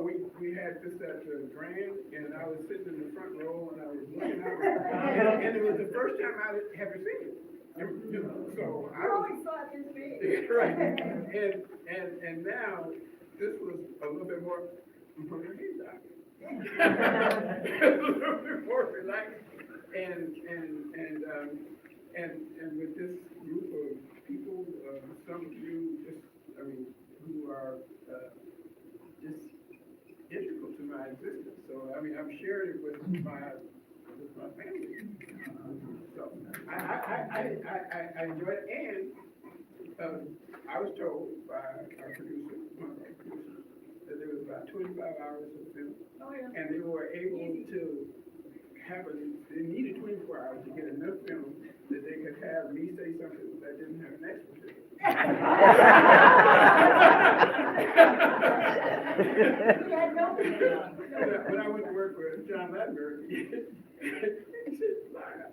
well, we had this at the Grand, and I was sitting in the front row, and I was looking out, and it was the first time I had ever seen it. So I always thought this big. right, and now this was a little bit more. Put your hands out. A little bit more relaxed, and with this group of people, some of you just, I mean, who are just integral to my existence. So I mean, I'm sharing it with my family. So I enjoy it, and I was told by our producer, one of our producers, that there was about 25 hours of film, and they were able to have they needed 24 hours to get enough film that they could have me say something that didn't have an extra. When I went to work with John Ladberg, he said, Lyle,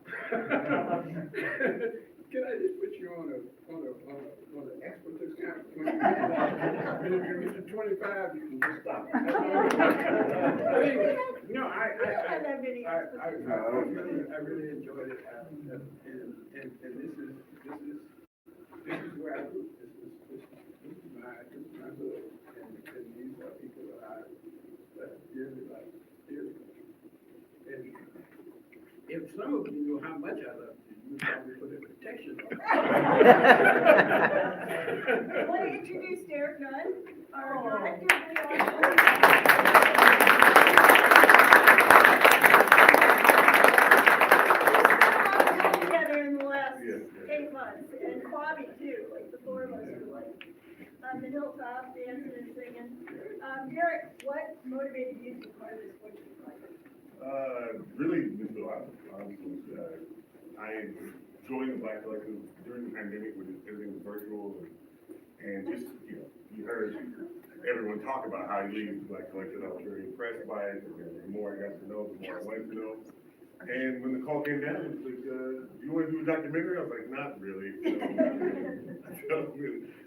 can I just put you on an expletive count? And if you get to 25, you can just stop. Anyway, no, I really enjoyed it, and this is where I grew. This is my hood, and these are people that I dearly like, dearly. And if some of you know how much I love you, you would probably put a protection on. I want to introduce Derek Nunn, our director. Together in the last 8 months, and Quasim too. Like the four of us were like on the hilltop dancing and singing. Derek, what motivated you to be part of this working project? Really, Mr. Lyle, I joined the Black Collective during the pandemic when everything was virtual, and just, you heard everyone talk about how he leads the Black Collective. I was very impressed by it. The more I got to know, the more I wanted to know. And when the call came down, it was like, do you want to do a documentary? I was like, not really. It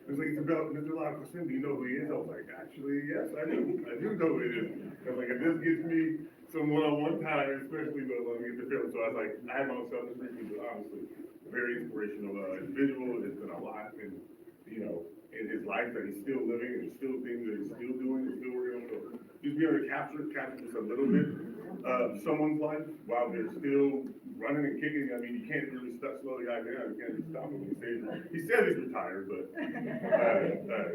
was like, it's about Mr. Lyle Quasim. Do you know who he is? I was like, actually, yes, I do. I do know who he is. I was like, if this gives me some one-on-one time, especially when we get to film. So I was like, I had my own self-description, but honestly, very inspirational individual. There's been a lot in his life that he's still living, and there's still things that he's still doing and still working on. So just be able to capture just a little bit of someone's life while they're still running and kicking. I mean, you can't really slow the guy down. You can't just stop him. He said he's retired, but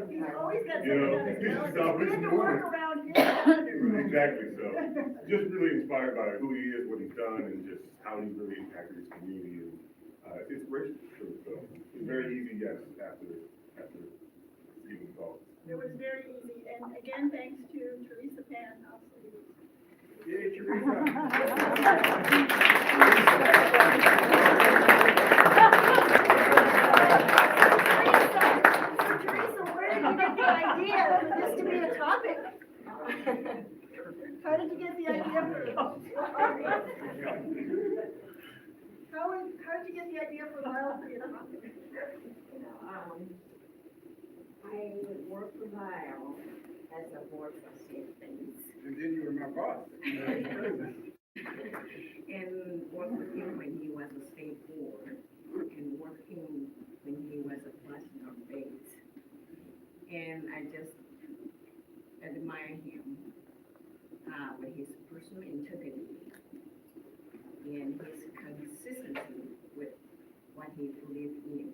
He's always got something on his mind. We had to work around him. Exactly. So just really inspired by who he is, what he's done, and just how he's really impacted his community. And it's inspirational. So it's very easy, yes, after Stephen's call. It was very easy, and again, thanks to Teresa Pan. Yeah, Teresa. Teresa, where did you get the idea for this to be a topic? How did you get the idea for it? How did you get the idea for Lyle to be a topic? I worked with Lyle as a board trustee of things. And then you were my boss. And worked with him when he was a state board, and working when he was a president of Bates. And I just admire him with his personal integrity and his consistency with what he believed in.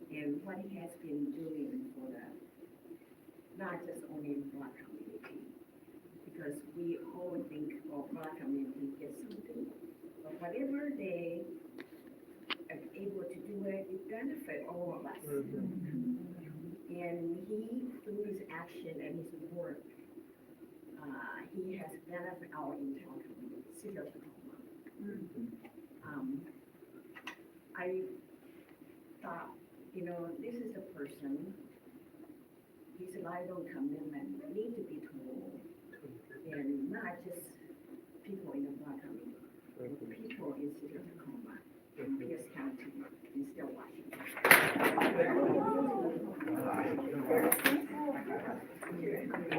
And what he has been doing for not just only the Black community, because we all think Black community gets something, but whatever they are able to do it benefit all of us. And he, through his action and his work, he has benefited our entire community, city of Tacoma. I thought, this is a person, his life and commitment need to be told, and not just people in the Black community, people in city of Tacoma, in Pierce County, in still Washington.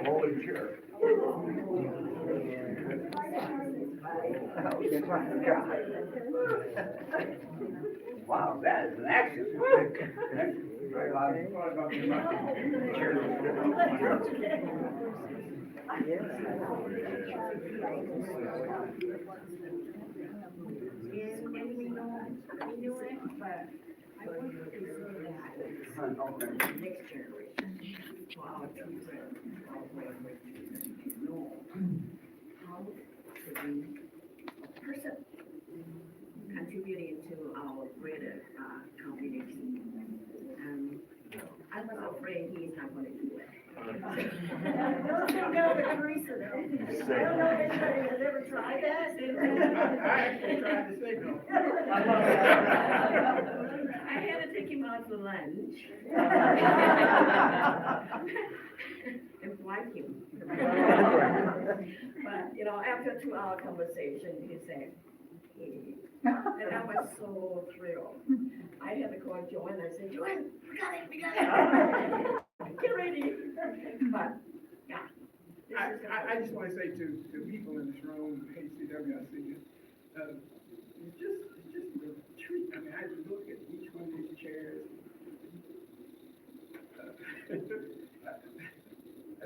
All sure. Wow, that is an action. Very loud. And we know it, but I want to preserve that next generation, for our children, our grandchildren, to know how to be a person contributing to our greater community. I was afraid he's not going to do it. Don't say no to Teresa though. I don't know if anybody has ever tried that. I actually tried to say no. I had to take him out to lunch. And blind him. But, you know, after a 2-hour conversation, he said, "Hey," and I was so thrilled. I had to call Joanne, I said, "Joanne, we got it. Get ready." But, yeah. I just want to say to people in this room, HCW, I see you, it's just a treat. I mean, I just look at each one of these chairs. I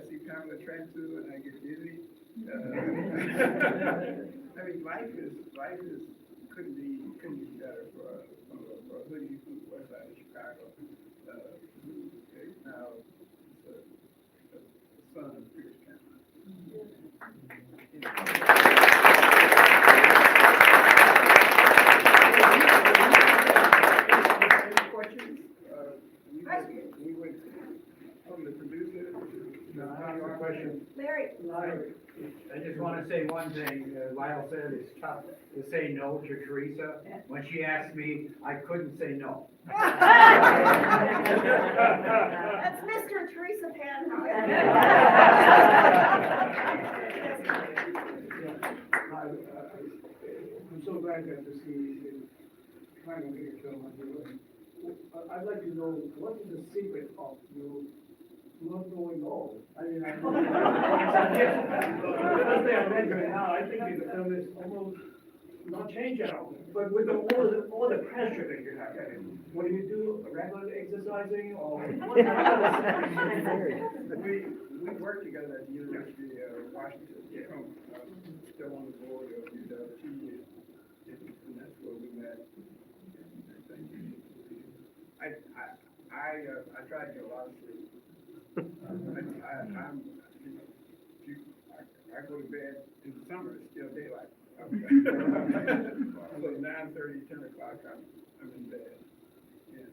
see Pamela Transu and I get dizzy. I mean, life is couldn't be better for a hoodie from the west side of Chicago, who is now the son of Pierce County. Any questions? We went from the producer. No, I have a question. Larry. Lyle, I just want to say one thing. Lyle said it's tough to say no to Teresa. When she asked me, I couldn't say no. That's Mr. Teresa Panhouse. I'm so glad that to see you trying to make a film like you. I'd like to know, what is the secret of you not going old? I mean, I think the film is almost not changed at all. But with all the pressure that you have, I mean, what do you do? Regular exercising or? We work together at the University of Washington. Still on the board of UW, and that's where we met. I try to get a lot of sleep. I go to bed in the summer, it's still daylight. So 9:30, 10 o'clock, I'm in bed. And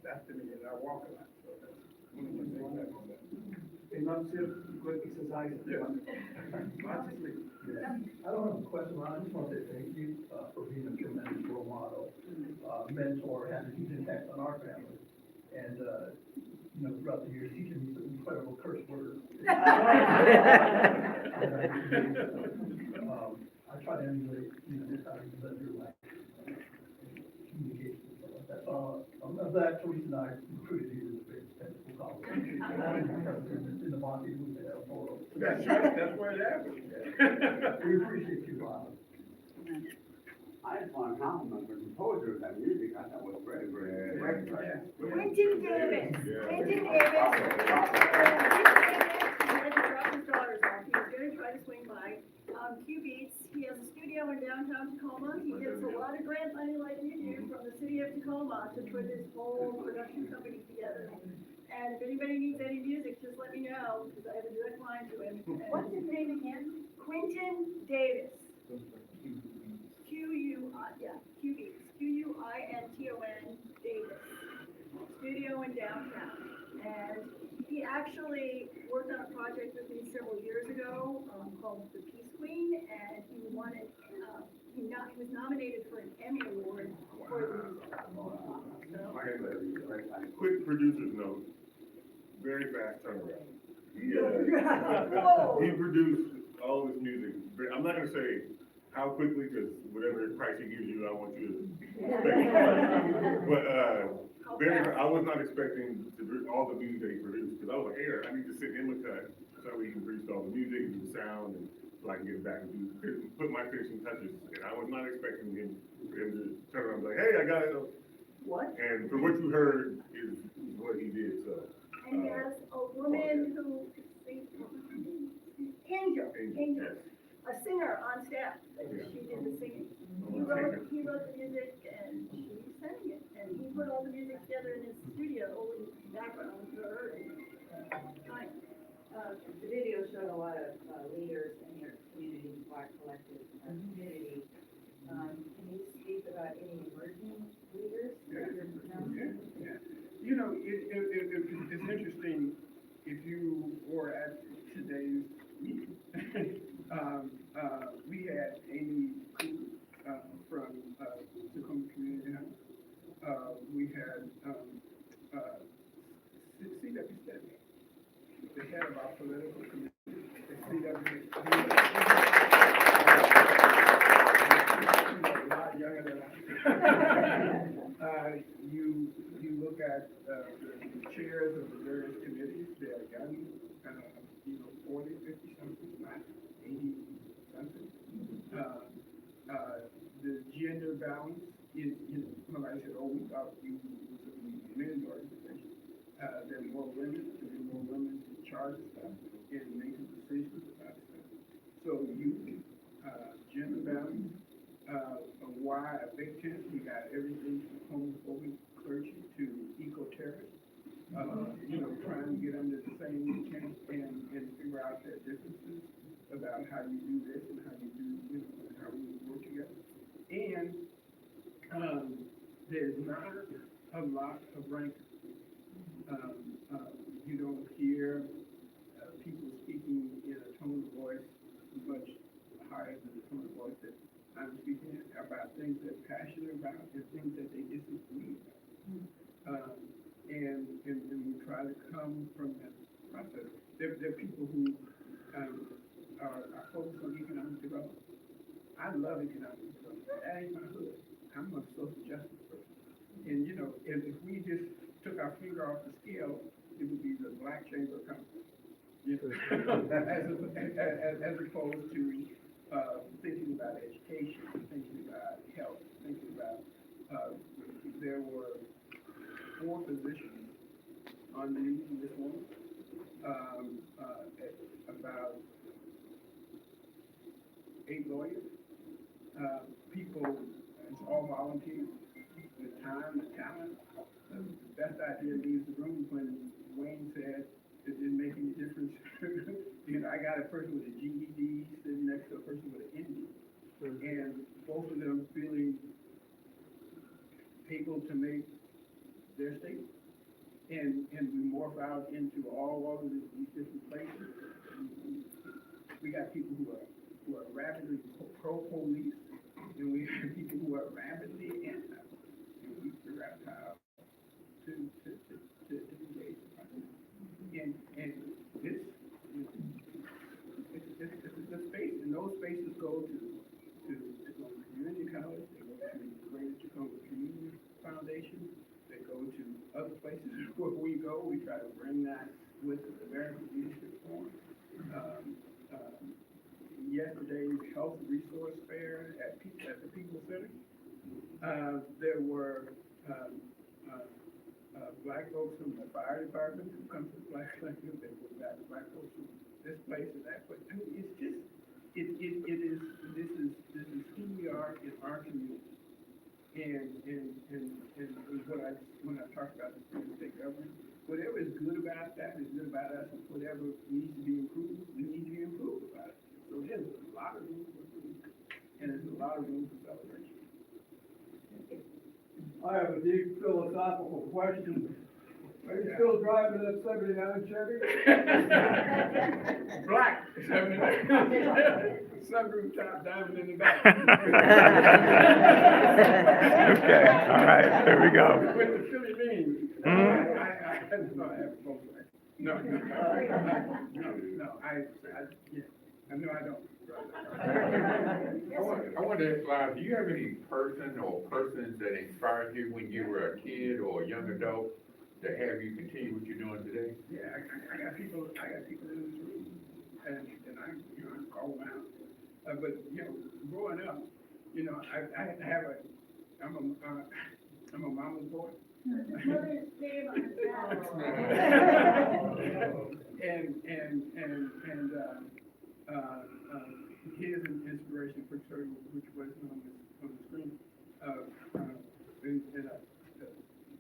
that's to me, and I walk a lot, so that's one of the things that I do. Enough sleep, good exercise. Lots of sleep. I don't have a question, Ron. I just want to say thank you for being a tremendous role model, mentor, had a huge impact on our family. And, throughout the years, teaching me some incredible curse words. I try to emulate, just how you live your life, communication, and stuff like that. So, I'm glad Teresa and I recruited you to the big technical college. In the body, we had a photo. That's right, that's where it happens. We appreciate you, Ron. I just want to compliment the composer of that music. I thought was very, very, very good. Quentin Davis. Quentin Davis. He dropped his daughters off. He was gonna try to swing by. Q Beats, he has a studio in downtown Tacoma. He gets a lot of grant money like you do from the city of Tacoma to put his whole production company together. And if anybody needs any music, just let me know, because I have a direct line to him. What's his name again? Quentin Davis. Quinton Davis. Studio in downtown. And he actually worked on a project with me several years ago, called The Peace Queen, and he wanted, he was nominated for an Emmy Award for the, Quick producer's note, very fast turnaround. Whoa. He produced all this music. I'm not gonna say how quickly, because whatever price he gives you, I want you to pay. But, How I was not expecting all the music that he produced, because I was like, hey, I need to sit him a cut, so he can produce all the music, do the sound, and so I can get it back and put my finishing touches. And I was not expecting for him to turn around and be like, hey, I got it. What? And from what you heard is what he did, so. And there's a woman who, Angel, Yes. a singer on staff, she did the singing. He wrote the music and she sang it, and he put all the music together in his studio with background for her. Fine. The video showed a lot of leaders in your community, Black Collective community. Can you speak about any emerging leaders? Yeah. You know, it's interesting, if you were at today's meeting, we had Amy Cooper, from, Tacoma Community House. We had, CW Steady, the head of our political committee, a lot younger than I. You look at, the chairs of the various committees, they are young, 40, 50 something, not 80 something. The gender balance is, when I said, we thought you was a men's organization. There are more women in charge of stuff and making decisions about stuff. So gender balance, why a big tent, we got everything from homophobic clergy to eco-terrorists. Trying to get under the same tent and figure out their differences about how you do this and how you do, how we work together. And there's not a lot of rank. You don't hear people speaking in a tone of voice much higher than the tone of voice that I'm speaking about things they're passionate about and things that they disagree about. And we try to come from that process. There are people who are focused on economic development. I love economic development. That ain't my hood. I'm a social justice person. And if we just took our finger off the scale, it would be the Black Chamber of Commerce. As opposed to thinking about education, thinking about health, thinking about, there were 4 positions underneath this woman, about 8 lawyers, people, it's all volunteers, the time, the talent. The best idea leaves the room when Wayne said it didn't make any difference. I got a person with a GED sitting next to a person with an MD, and both of them feeling able to make their statement. And we morph out into all of these different places. We got people who are rapidly pro-police, and we have people who are rapidly anti. And we figure out how to engage the process. And this, it's a space, and those spaces go to Tacoma Community College, they go to the Greater Tacoma Community Foundation, they go to other places where we go. We try to bring that with the American Leadership Forum. Yesterday's health resource fair at the People Center, there were Black folks from the fire department who come to the Black Collective. They were Black folks from this place and that place. I mean, it's just this is who we are in our community. And when I talk about the state government, whatever is good about that is good about us, and whatever needs to be improved, we need to be improved about it. So there's a lot of room for improvement, and there's a lot of room for celebration. I have a deep philosophical question. Are you still driving that 79 Chevy? Black, 79. Sunroof top, diamond in the back. Okay, all right, there we go. With the Philly beans. I have a Volkswagen. No, I don't. I want to ask Lyle, do you have any person or persons that inspired you when you were a kid or a young adult to have you continue what you're doing today? Yeah, I got people in this room, and I, I call them out. But, growing up, I'm a mama's boy. Mother's name on the here's an inspiration, which wasn't on the screen.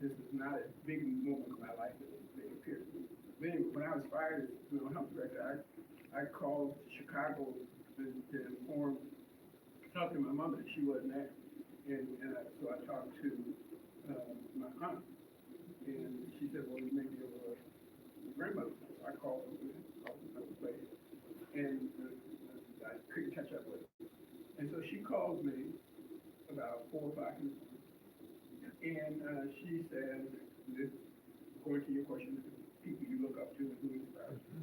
This is not a big moment in my life, it appears. But anyway, when I was fired as health director, I called Chicago to talk to my mother. She wasn't there, so I talked to my aunt, and she said, "Well, you may be able to grandmother." So I called another place, and I couldn't catch up with her. And so she calls me about 4 o'clock in the morning, and she says, "This, according to your question, people you look up to and who inspires you."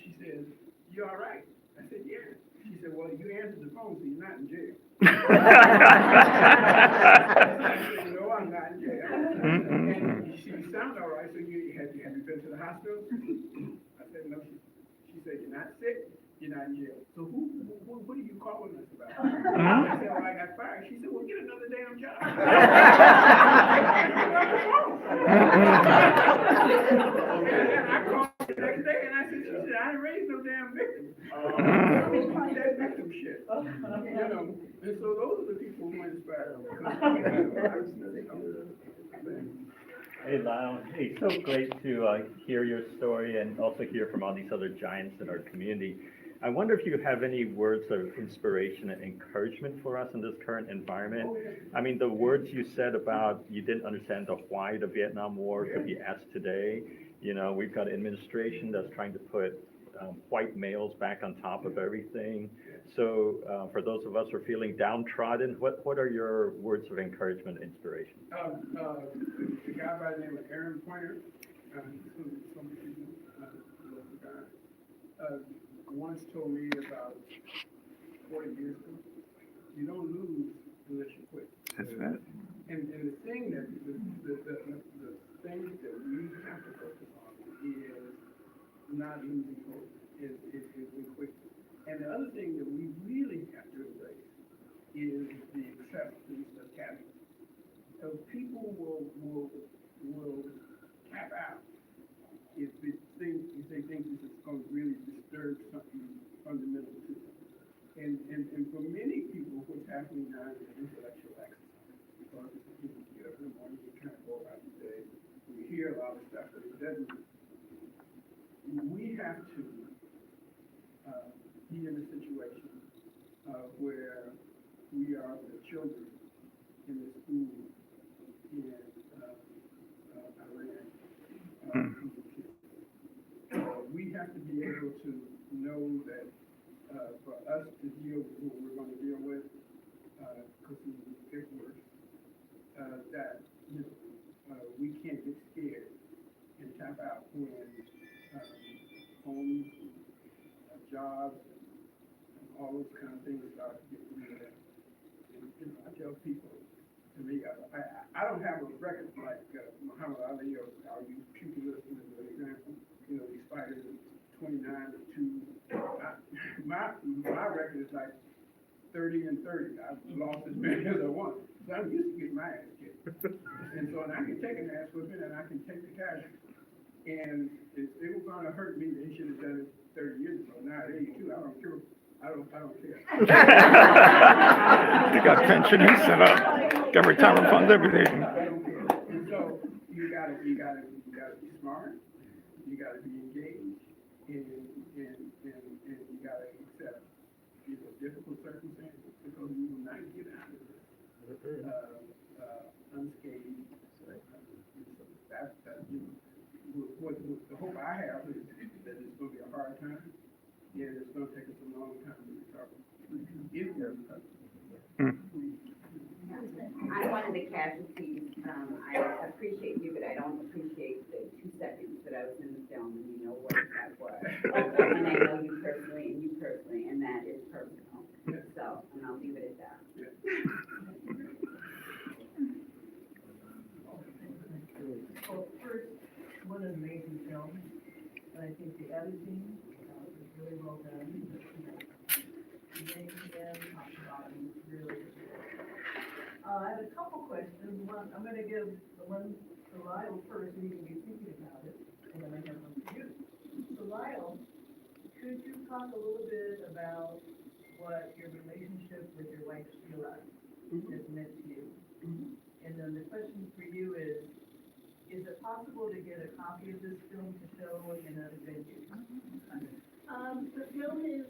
She says, "You all right?" I said, "Yeah." She said, "Well, you answered the phone, so you're not in jail." I said, "No, I'm not in jail." And she sounds all right, so have you been to the hospital? I said, "No." She said, "You're not sick, you're not in jail. So what are you calling us about?" I said, "Well, I got fired." She said, "Well, get another damn job." And I called the next day and I said, she said, "I didn't raise no damn victim." That victim shit. And so those are the people who inspire me. Hey Lyle, hey, so great to hear your story and also hear from all these other giants in our community. I wonder if you have any words of inspiration and encouragement for us in this current environment. I mean, the words you said about you didn't understand the why the Vietnam War could be asked today. We've got an administration that's trying to put white males back on top of everything. So for those of us who are feeling downtrodden, what are your words of encouragement and inspiration? The guy by the name of Aaron Pointer, some people, local guy, once told me about 40 years ago, you don't lose unless you quit. That's right. And the thing that the thing that we have to focus on is not losing hope, is quit. And the other thing that we really have to embrace is the acceptance of capital. So people will tap out if they think this is going to really disturb something fundamental to them. And for many people, what's happening now is intellectual exercise. Because you get up in the morning, you kind of go about the day, you hear a lot of stuff, but it doesn't. We have to be in a situation where we are the children in the school in Iran. We have to be able to know that for us to deal with what we're going to deal with, because it works, that we can't get scared and tap out when homes, jobs, and all those kind of things start to get rid of. And I tell people, to me, I don't have a record like Muhammad Ali, or I'll use pugilism as an example. These fighters are 29-2. My record is like 30-30. I've lost as many as I won. So I'm used to getting my ass kicked. And so I can take an ass whipping and I can take the cash. And if they were going to hurt me, they should have done it 30 years ago. Now at 82, I don't care. I don't care. You got pension and set up, got retirement funds, everything. I don't care. And so you gotta be smart. You gotta be engaged, and you gotta accept difficult circumstances, because you will not get out of this unscathed. The hope I have is that it's going to be a hard time. Yeah, it's going to take us a long time to recover. If we're recovered. I'm one of the casualties. I appreciate you, but I don't appreciate the 2 seconds that I was in the film, and you know what that was. And I know you personally, and that is personal. So, and I'll leave it at that. Well, first, what an amazing film, and I think the editing is really well done. The beginning to end, top to bottom, really good. I have a couple questions. One, I'm gonna give the one to Lyle first, so you can be thinking about it, and then I have one for you. So Lyle, could you talk a little bit about what your relationship with your wife Sheila has meant to you? And then the question for you is it possible to get a copy of this film to show in a venue? The film is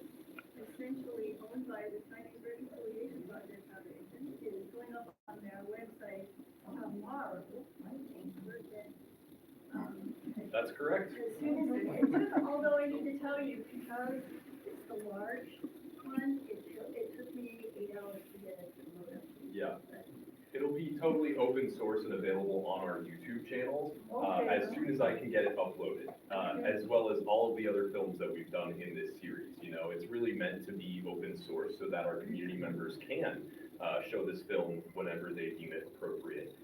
essentially owned by the Chinese Reconciliation Project Foundation. It is going up on their website tomorrow, I think, Thursday. That's correct. As soon as it took, although I need to tell you, because it's the large one, it took me 8 hours to get it to load up. Yeah. It'll be totally open source and available on our YouTube channel, as soon as I can get it uploaded, as well as all of the other films that we've done in this series. You know, it's really meant to be open source so that our community members can show this film whenever they deem it appropriate,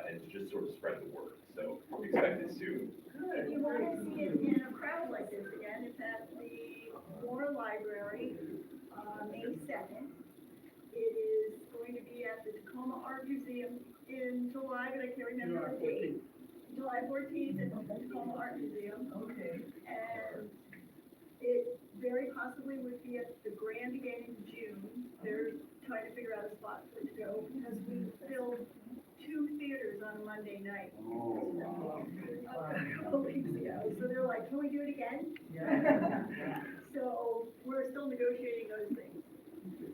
and just sort of spread the word. So expect it soon. If you want to see it in a crowd like this again, it's at the Moore Library, May 2nd. It is going to be at the Tacoma Art Museum in July, but I can't remember the date. July 14th at the Tacoma Art Museum. Okay. And it very possibly would be at the Grand again in June. They're trying to figure out a spot for it to go because we filled 2 theaters on a Monday night. Oh, wow. A couple weeks ago. So they're like, can we do it again? Yeah. So we're still negotiating those things.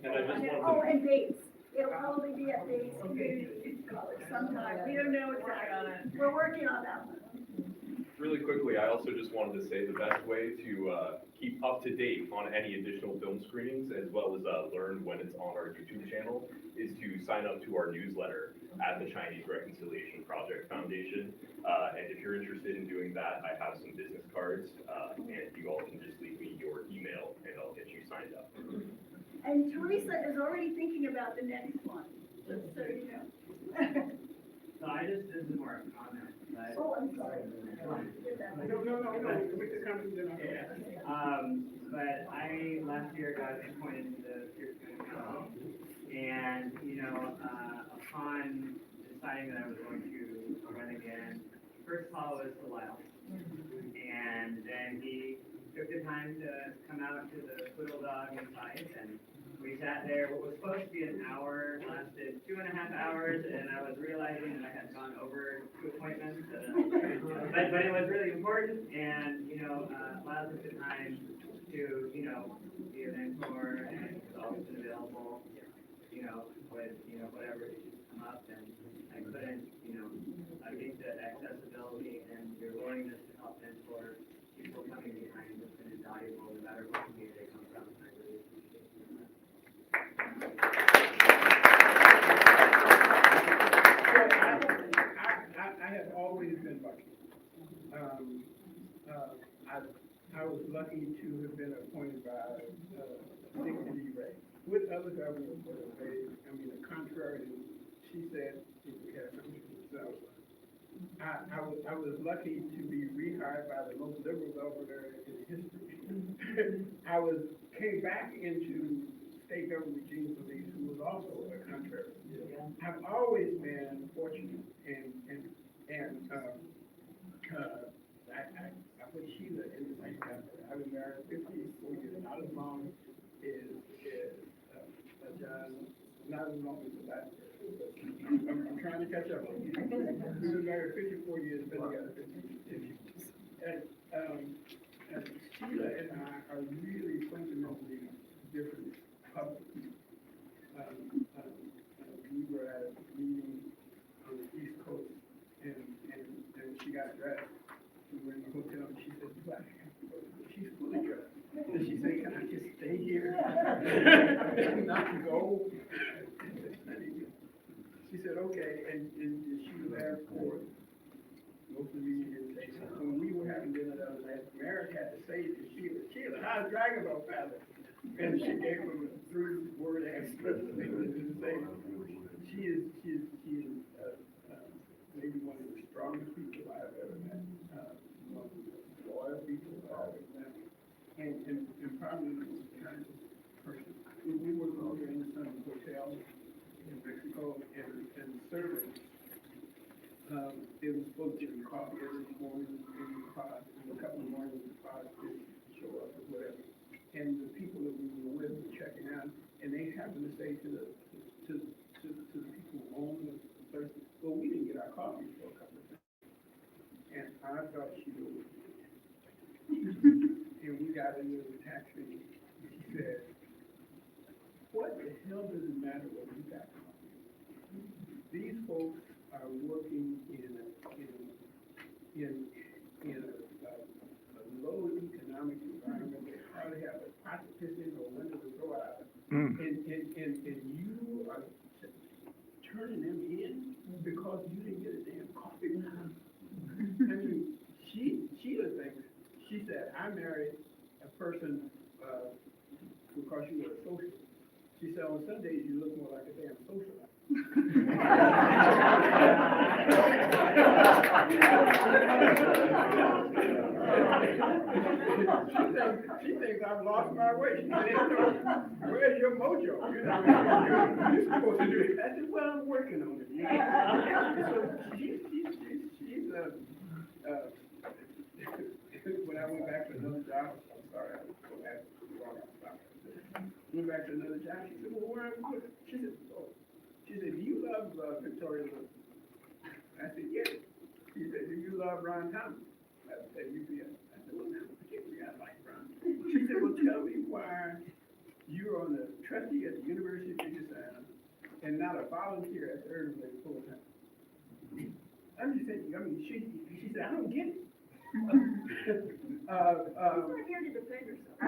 And I just Oh, wanted and Bates. It'll probably be at Bates Community College sometime. We don't know exactly. We're working on that one. really quickly, I also just wanted to say the best way to keep up to date on any additional film screenings, as well as learn when it's on our YouTube channel, is to sign up to our newsletter at the Chinese Reconciliation Project Foundation. And if you're interested in doing that, I have some business cards, and you all can just leave me your email, and I'll get you signed up. And Teresa is already thinking about the next one, just so you know. So this is more a comment, but. Oh, I'm sorry. No, with the comment, then But I last year got appointed to the Pierce County Council, and, upon deciding that I was going to run again, first call was to Lyle. And then he took the time to come out to the Little Dog inside, and we sat there. What was supposed to be an hour lasted 2.5 hours, and I was realizing that I had gone over 2 appointments. But it was really important, and, Lyle took the time to, be a mentor, and was always been available, with, whatever issues come up, and I couldn't, I think that accessibility and your willingness to help mentor people coming behind has been invaluable, no matter what community they come from. I really appreciate that. I have always been lucky. I was lucky to have been appointed by Dick Ray. With other governors, the contrary to, she said, we had something to themselves. I was lucky to be rehired by the most liberal governor in history. Came back into state government Gene Solis, who was also a contrary. I've always been fortunate, and I put Sheila in the same category. I've been married 54 years, not as long as John, not as long as the last person. I'm trying to catch up. We've been married 54 years, been together 50 years. And Sheila and I are really fundamentally different public people. We were at a meeting on the East Coast, and she got dressed. We were in the hotel, and she said, "Do I have to go?" She's fully dressed. And she said, "Can I just stay here and not go?" She said, "Okay," and she was there for most of the years. When we were having dinner the other night, Merrick had to say to Sheila, "Sheila, how's Dragon Ball Palace?" And she gave him a 3-word answer. She is, maybe one of the strongest people I've ever met, one of the loyal people I've ever met, and probably the most kindest person. We were over in some hotel in Mexico, and the servant, it was supposed to be coffee every morning, in the pod, a couple of mornings, the pod didn't show up or whatever. And the people that we were with were checking out, and they happened to say to the people who own the place, well, we didn't get our coffee for a couple of days. And I thought she would. And we got into the taxi, and she said, what the hell does it matter what we got coffee? These folks are working in a low economic environment. They hardly have a pot to piss in or window to throw out. And you are turning them in because you didn't get a damn coffee. I mean, Sheila thinks, she said, I married a person because you were a socialist. She said, on Sundays you look more like a damn socialite. She thinks I've lost my way. She said, where's your mojo? You know, you're supposed to do it. I said, well, I'm working on it. So she's when I went back to another job, I'm sorry, I was so happy. Went back to another job. She said, well, where am I? She said, oh. She said, do you love Victoria Lewis? I said, yes. She said, do you love Ron Thomas? I said, UPS. I said, well, no, particularly I like Ron. She said, well, tell me why you're on the trustee at the University of Puget Sound and not a volunteer at the Urban League full time. I'm just saying, I mean, she said, I don't get it. You're not here to defend yourself. I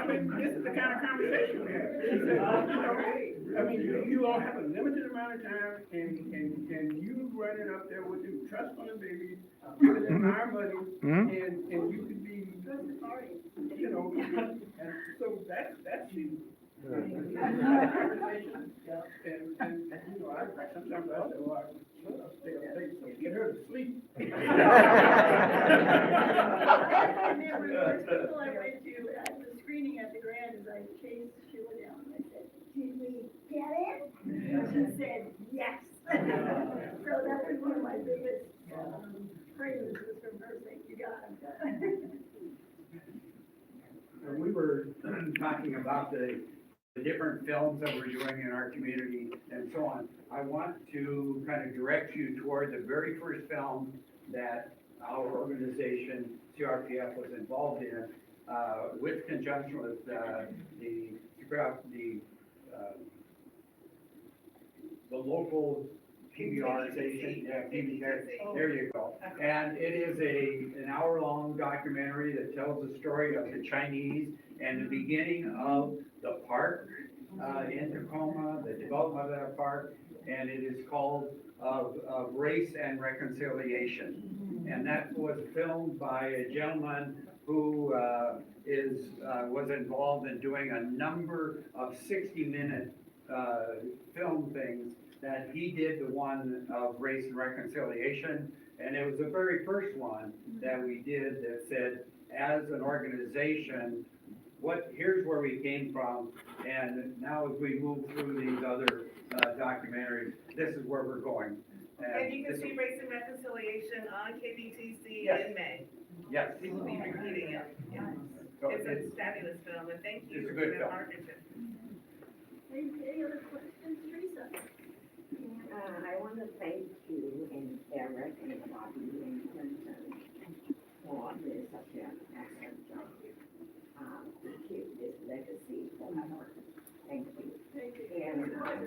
mean, this is the kind of conversation we have. She said, I mean, you all have a limited amount of time, and you running up there with your trust fund babies, giving them our money, and you could be, you know, and so that's you. Conversation, and you know, sometimes I say, well, I'll stay up late, so get her to sleep. I remember the first people I went to at the screening at the Grand is I chased Sheila down and I said, did we get it? And she said, yes. So that was one of my biggest praises was from her saying, you got it. We were talking about the different films that we're doing in our community and so on. I want to kind of direct you toward the very first film that our organization, CRPF, was involved in, with conjunction with the local PBR station, PBR, there you go. And it is an hour-long documentary that tells the story of the Chinese and the beginning of the park in Tacoma, the development of that park, and it is called of Race and Reconciliation. And that was filmed by a gentleman who was involved in doing a number of 60-minute film things. That he did the one of Race and Reconciliation, and it was the very first one that we did that said, as an organization, here's where we came from, and now as we move through these other documentaries, this is where we're going. And you can see Race and Reconciliation on KBTC in May. Yes. We will be repeating it. Yeah. So It's a fabulous film, and thank you it's a for good that film. partnership. Any other questions, Teresa? I want to thank you and Eric and Bobby and Clinton for doing such an excellent job to keep this legacy forever. Thank you. Thank you. And I'm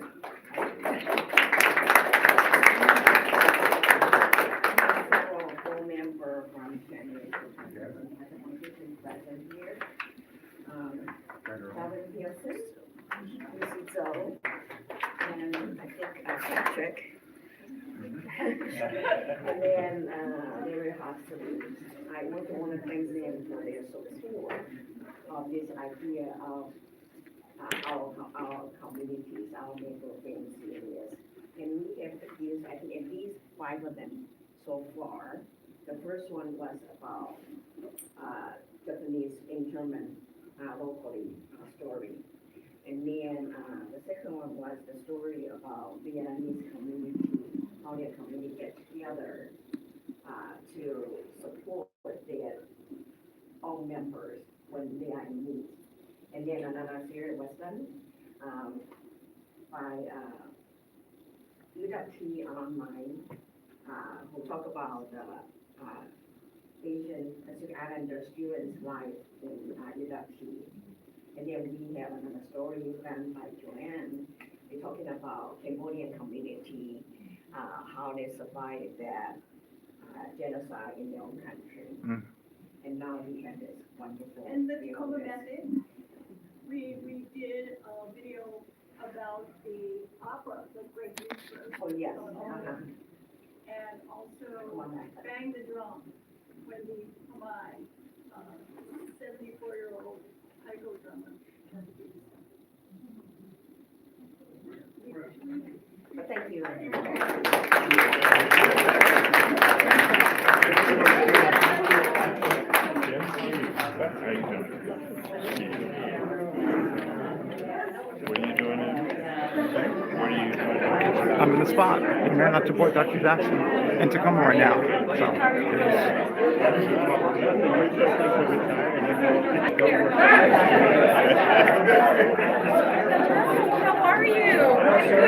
a full member from January 2000. I want to be present here. Kevin Pearson, Mrs. Zoe, and I think Patrick. And then Larry Hobson. I want to thank them for their support of this idea of our communities, our neighborhood areas. And we have these, I think at least 5 of them so far. The first one was about Japanese internment locally story. And then the second one was the story about Vietnamese community, how their community get together to support their own members when they are in need. And then another series was done by Ph.D. online, who talk about Asian Pacific Islander students' life in Ph.D. And then we have another story done by Joanne. They're talking about Cambodian community, how they survived that genocide in their own country. And now we have this wonderful. And the Tacoma method, we did a video about the opera, the Great Reaper. Oh, yes. And also Bang the Drum, when the Hamai, 74-year-old taiko drummer. But thank you. How you doing? What are you doing what are you doing? I'm in the spot, and man, I support Dr. Jackson in Tacoma right now. So. How are you?